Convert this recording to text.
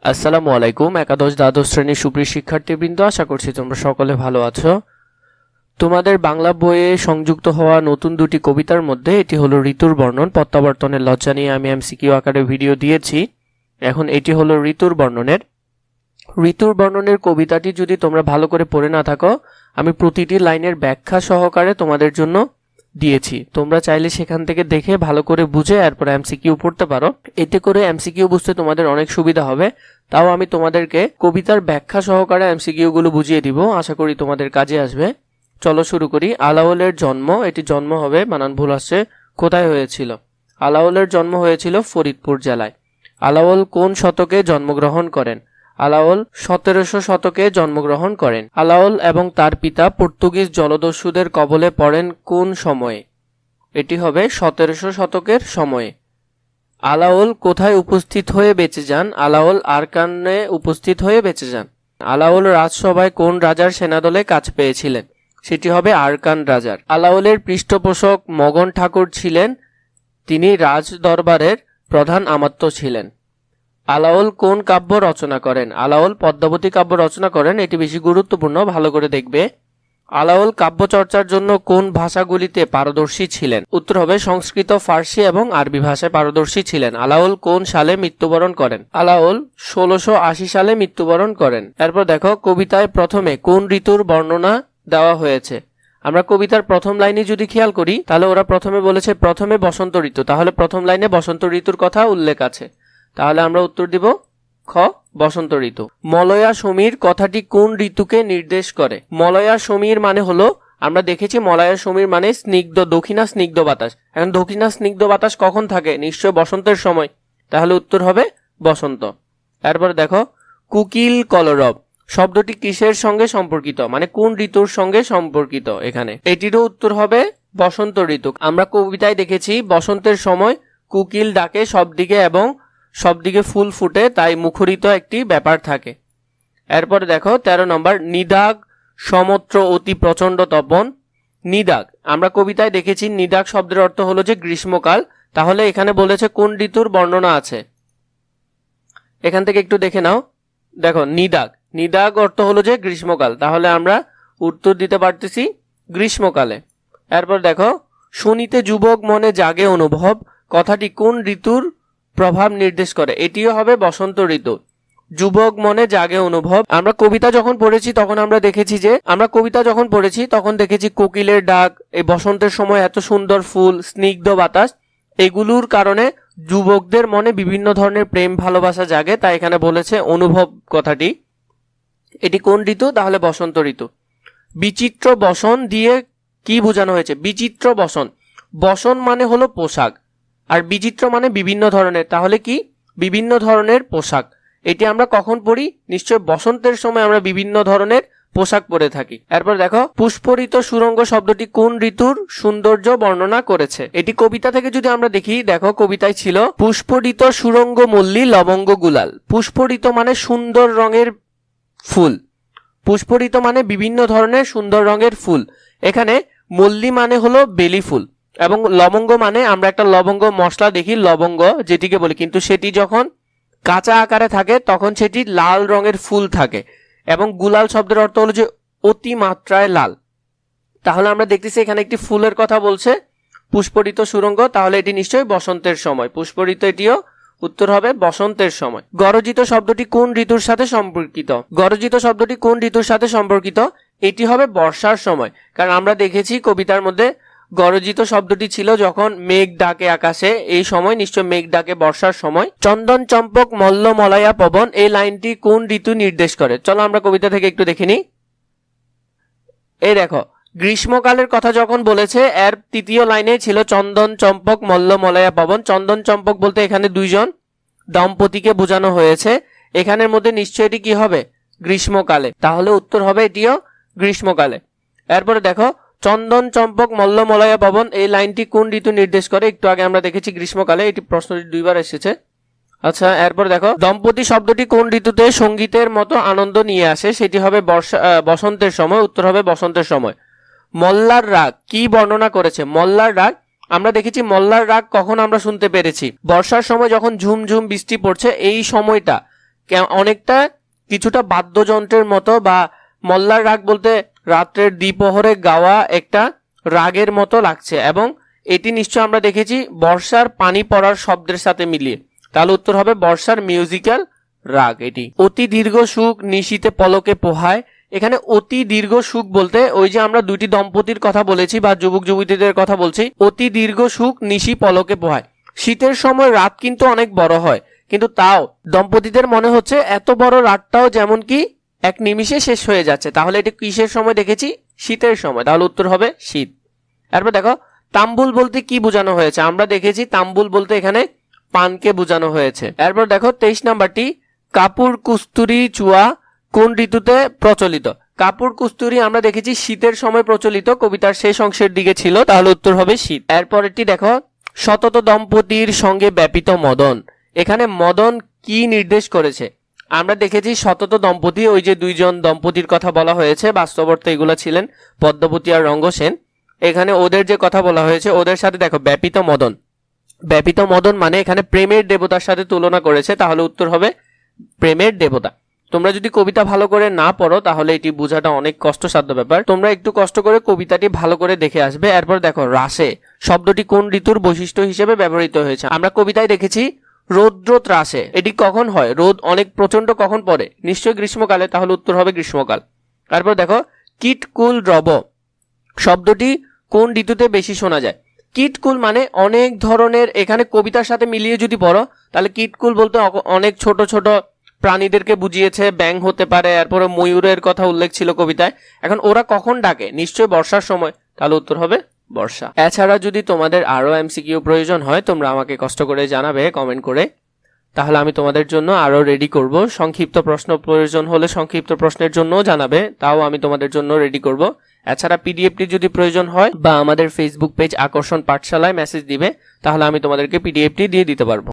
আসসালামু আলাইকুম। একাদশ দ্বাদশ শ্রেণীর সুপ্রিয় শিক্ষার্থীবৃন্দ, আশা করছি তোমরা সকলে ভালো আছো। তোমাদের বাংলা বইয়ে সংযুক্ত হওয়া নতুন দুটি কবিতার মধ্যে এটি হলো ঋতুর বর্ণন। প্রত্যাবর্তনের লজ্জা নিয়ে আমি এমসিকিউ আকারে ভিডিও দিয়েছি। এখন এটি হলো ঋতুর বর্ণনের কবিতাটি যদি তোমরা ভালো করে পড়ে না থাকো, আমি প্রতিটি লাইনের ব্যাখ্যা সহকারে তোমাদের জন্য দিয়েছি। তোমরা চাইলে সেখান থেকে দেখে ভালো করে বুঝে এরপর এমসিকিউ পড়তে পারো। এতে করে এমসিকিউ বুঝতে তোমাদের অনেক সুবিধা হবে। তাও আমি তোমাদেরকে কবিতার ব্যাখ্যা সহকারে এমসিকিউ গুলো বুঝিয়ে দিব, আশা করি তোমাদের কাজে আসবে। চলো শুরু করি। আলাওলের জন্ম, এটি জন্ম হবে, বানান ভুল আসছে। কোথায় হয়েছিল? আলাওলের জন্ম হয়েছিল ফরিদপুর জেলায়। আলাওল কোন শতকে জন্মগ্রহণ করেন? আলাওল 1700 শতকে জন্মগ্রহণ করেন। আলাওল এবং তার পিতা পর্তুগিজ জলদস্যুদের কবলে পড়েন কোন সময়ে? এটি হবে 1700 শতকের সময়ে। আলাওল কোথায় উপস্থিত হয়ে বেঁচে যান? আলাওল আরাকানে উপস্থিত হয়ে বেঁচে যান। আলাওল রাজসভায় কোন রাজার সেনাদলে কাজ পেয়েছিলেন? সেটি হবে আরাকান রাজার। আলাওলের পৃষ্ঠপোষক মগন ঠাকুর ছিলেন, তিনি রাজ দরবারের প্রধান আমাত্য ছিলেন। আলাওল কোন কাব্য রচনা করেন? আলাওল পদ্মাবতী কাব্য রচনা করেন, এটি বেশি গুরুত্বপূর্ণ, ভালো করে দেখবে। আলাওল কাব্য চর্চার জন্য কোন ভাষাগুলিতে পারদর্শী ছিলেন? উত্তর হবে সংস্কৃত, ফার্সি এবং আরবি ভাষায় পারদর্শী ছিলেন। আলাওল কোন সালে মৃত্যুবরণ করেন? আলাওল 1680 সালে মৃত্যুবরণ করেন। এরপর দেখো, কবিতায় প্রথমে কোন ঋতুর বর্ণনা দেওয়া হয়েছে? আমরা কবিতার প্রথম লাইনে যদি খেয়াল করি, তাহলে ওরা প্রথমে বলেছে প্রথমে বসন্ত ঋতু, তাহলে প্রথম লাইনে বসন্ত ঋতুর কথা উল্লেখ আছে, তাহলে আমরা উত্তর দিব খ, বসন্ত ঋতু। মলয়া সমীর কথাটি কোন ঋতুকে নির্দেশ করে? মলয়া সমীর মানে হলো, আমরা দেখেছি মলয়া সমীর মানে স্নিগ্ধ, দক্ষিণা স্নিগ্ধ বাতাস। এখন দক্ষিণা স্নিগ্ধ বাতাস কখন থাকে? নিশ্চয় বসন্তের সময়, তাহলে উত্তর হবে বসন্ত। এরপর দেখো, কুকিল কলরব শব্দটি কিসের সঙ্গে সম্পর্কিত, মানে কোন ঋতুর সঙ্গে সম্পর্কিত? এখানে এটিরও উত্তর হবে বসন্ত ঋতু। আমরা কবিতায় দেখেছি বসন্তের সময় কুকিল ডাকে সবদিকে এবং সবদিকে ফুল ফুটে, তাই মুখরিত একটি ব্যাপার থাকে। এরপর দেখো 13 নম্বর, নিদাগ সমত্র অতি প্রচণ্ড তপন। নিদাগ আমরা কবিতায় দেখেছি নিদাগ শব্দের অর্থ হলো যে গ্রীষ্মকাল, তাহলে এখানে বলেছে কোন ঋতুর বর্ণনা আছে? এখান থেকে একটু দেখে নাও। দেখো, নিদাগ অর্থ হলো যে গ্রীষ্মকাল, তাহলে আমরা উত্তর দিতে পারতেছি গ্রীষ্মকালে। এরপর দেখো, শুনিতে যুবক মনে জাগে অনুভব কথাটি কোন ঋতুর প্রভাব নির্দেশ করে? এটিও হবে বসন্ত ঋতু। যুবক মনে জাগে অনুভব, আমরা কবিতা যখন পড়েছি তখন দেখেছি কোকিলের ডাক, এই বসন্তের সময় এত সুন্দর ফুল, স্নিগ্ধ বাতাস, এগুলোর কারণে যুবকদের মনে বিভিন্ন ধরনের প্রেম ভালোবাসা জাগে, তাই এখানে বলেছে অনুভব কথাটি। এটি কোন ঋতু? তাহলে বসন্ত ঋতু। বিচিত্র বসন দিয়ে কি বোঝানো হয়েছে? বিচিত্র বসন, বসন মানে হলো পোশাক, আর বিচিত্র মানে বিভিন্ন ধরনের, তাহলে কি? বিভিন্ন ধরনের পোশাক। এটি আমরা কখন পড়ি? নিশ্চয় বসন্তের সময় আমরা বিভিন্ন ধরনের পোশাক পরে থাকি। এরপর দেখো, পুষ্পরিত সুরঙ্গ শব্দটি কোন ঋতুর সৌন্দর্য বর্ণনা করেছে? এটি কবিতা থেকে যদি আমরা দেখি, দেখো কবিতায় ছিল পুষ্পরিত সুরঙ্গ মল্লী লবঙ্গ গুলাল। পুষ্পরিত মানে সুন্দর রঙের ফুল, পুষ্পরিত মানে বিভিন্ন ধরনের সুন্দর রঙের ফুল। এখানে মল্লী মানে হলো বেলি ফুল, এবং লবঙ্গ মানে আমরা একটা লবঙ্গ মশলা দেখি, লবঙ্গ যেটিকে বলি, কিন্তু সেটি যখন কাঁচা আকারে থাকে তখন সেটি লাল রঙের ফুল থাকে। এবং গুলাল শব্দের অর্থ হলো যে অতি মাত্রায় লাল, তাহলে আমরা দেখতেছি এখানে একটি ফুলের কথা বলছে, পুষ্পরিত সুরঙ্গ, তাহলে এটি নিশ্চয়ই বসন্তের সময়। পুষ্পরিত, এটিও উত্তর হবে বসন্তের সময়। গরজিত শব্দটি কোন ঋতুর সাথে সম্পর্কিত? গরজিত শব্দটি কোন ঋতুর সাথে সম্পর্কিত? এটি হবে বর্ষার সময়, কারণ আমরা দেখেছি কবিতার মধ্যে গরজিত শব্দটি ছিল যখন মেঘ ডাকে আকাশে, এই সময় নিশ্চয় মেঘ ডাকে বর্ষার সময়। চন্দন চম্পক মল্ল মলয়া পবন, এই লাইনটি কোন ঋতু নির্দেশ করে? চলো আমরা কবিতা থেকে একটু দেখে নিই। এই দেখো, গ্রীষ্মকালের কথা যখন বলেছে, এর তৃতীয় লাইনে ছিল চন্দন চম্পক মল্ল মলয়া পবন। চন্দন চম্পক বলতে এখানে দুইজন দম্পতিকে বোঝানো হয়েছে, এখানের মধ্যে নিশ্চয় এটি কি হবে? গ্রীষ্মকালে, তাহলে উত্তর হবে এটিও গ্রীষ্মকালে। এরপরে দেখো, চন্দন চম্পক মল্ল মলয়া পবন, এই লাইনটি কোন ঋতু নির্দেশ করে? একটু আগে আমরা দেখেছি গ্রীষ্মকালে, এটি প্রশ্নটি দুইবার এসেছে। আচ্ছা, এরপর দেখো, দম্পতি শব্দটি কোন ঋতুতে সঙ্গীতের মতো আনন্দ নিয়ে আসে? সেটি হবে বসন্তের সময়, উত্তর হবে বসন্তের সময়। মল্লার রাগ কি বর্ণনা করেছে? মল্লার রাগ আমরা দেখেছি মল্লার রাগ কখন আমরা শুনতে পেরেছি? বর্ষার সময় যখন ঝুমঝুম বৃষ্টি পড়ছে, এই সময়টা অনেকটা কিছুটা বাদ্যযন্ত্রের মতো, বা মল্লার রাগ বলতে রাত্রের দ্বিপ্রহরে গাওয়া একটা রাগের মতো লাগছে, এবং এটি নিশ্চয় আমরা দেখেছি বর্ষার পানি পড়ার শব্দের সাথে মিলিয়ে। তাহলে উত্তর হবে বর্ষার মিউজিক্যাল রাগ এটি। অতি দীর্ঘ সুখ নিশীতে পলকে পোহায়, এখানে অতি দীর্ঘ সুখ বলতে ওই যে আমরা দুইটি দম্পতির কথা বলেছি বা যুবক যুবতীদের কথা বলছি, অতি দীর্ঘ সুখ নিশি পলকে পোহায়। শীতের সময় রাত কিন্তু অনেক বড় হয়, কিন্তু তাও দম্পতিদের মনে হচ্ছে এত বড় রাতটাও যেমন কি এক নিমিষে শেষ হয়ে যাচ্ছে। তাহলে এটি কিসের সময় দেখেছি? শীতের সময়। তাহলে উত্তর হবে শীত। এরপর দেখো তাম্বুল বলতে কি বোঝানো হয়েছে? আমরা দেখেছি তাম্বুল বলতে এখানে পানকে বোঝানো হয়েছে। এরপর দেখো 23 নাম্বারটি, কাপুর কুস্তুরি চুয়া কোন ঋতুতে প্রচলিত? কাপুর কুস্তুরি আমরা দেখেছি শীতের সময় প্রচলিত, কবিতার শেষ অংশের দিকে ছিল। তাহলে উত্তর হবে শীত। এরপরেরটি দেখো, শতত দম্পতির সঙ্গে ব্যাপিত মদন, এখানে মদন কি নির্দেশ করেছে? আমরা দেখেছি শতত দম্পতি, ওই যে দুইজন দম্পতির কথা বলা হয়েছে, বাস্তব অর্থে এগুলো ছিলেন পদ্মাবতী আর রঙ্গসেন। এখানে ওদের যে কথা বলা হয়েছে, ওদের সাথে দেখো ব্যাপিত মদন, ব্যাপিত মদন মানে এখানে প্রেমের দেবতার সাথে তুলনা করেছে। তাহলে উত্তর হবে প্রেমের দেবতা। তোমরা যদি কবিতা ভালো করে না পড়ো তাহলে এটি বোঝাটা অনেক কষ্টসাধ্য ব্যাপার। তোমরা একটু কষ্ট করে কবিতাটি ভালো করে দেখে আসবে। এরপর দেখো রাসে শব্দটি কোন ঋতুর বৈশিষ্ট্য হিসেবে ব্যবহৃত হয়েছে? আমরা কবিতায় দেখেছি রৌদ্র ত্রাসে, এটি কখন হয়? রোদ অনেক প্রচন্ড কখন পড়ে? নিশ্চয়ই গ্রীষ্মকালে। তাহলে উত্তর হবে গ্রীষ্মকাল। তারপর দেখো কীটকুল রব শব্দটি কোন ঋতুতে বেশি শোনা যায়? কীটকুল মানে অনেক ধরনের, এখানে কবিতার সাথে মিলিয়ে যদি পড়ো তাহলে কীটকুল বলতে অনেক ছোট ছোট প্রাণীদেরকে বুঝিয়েছে, ব্যাঙ হতে পারে, এরপরে ময়ূরের কথা উল্লেখ ছিল কবিতায়। এখন ওরা কখন ডাকে? নিশ্চয়ই বর্ষার সময়। তাহলে উত্তর হবে বর্ষা। এছাড়া যদি তোমাদের আরো এমসিকিউ প্রয়োজন হয় তোমরা আমাকে কষ্ট করে জানাবে কমেন্ট করে, তাহলে আমি তোমাদের জন্য আরো রেডি করব। সংক্ষিপ্ত প্রশ্ন প্রয়োজন হলে সংক্ষিপ্ত প্রশ্নের জন্য জানাবে, তাও আমি তোমাদের জন্য রেডি করব। এছাড়া পিডিএফটি যদি প্রয়োজন হয় বা আমাদের ফেসবুক পেজ আকর্ষণ পাঠশালায় মেসেজ দিবে, তাহলে আমি তোমাদেরকে পিডিএফটি দিয়ে দিতে পারবো।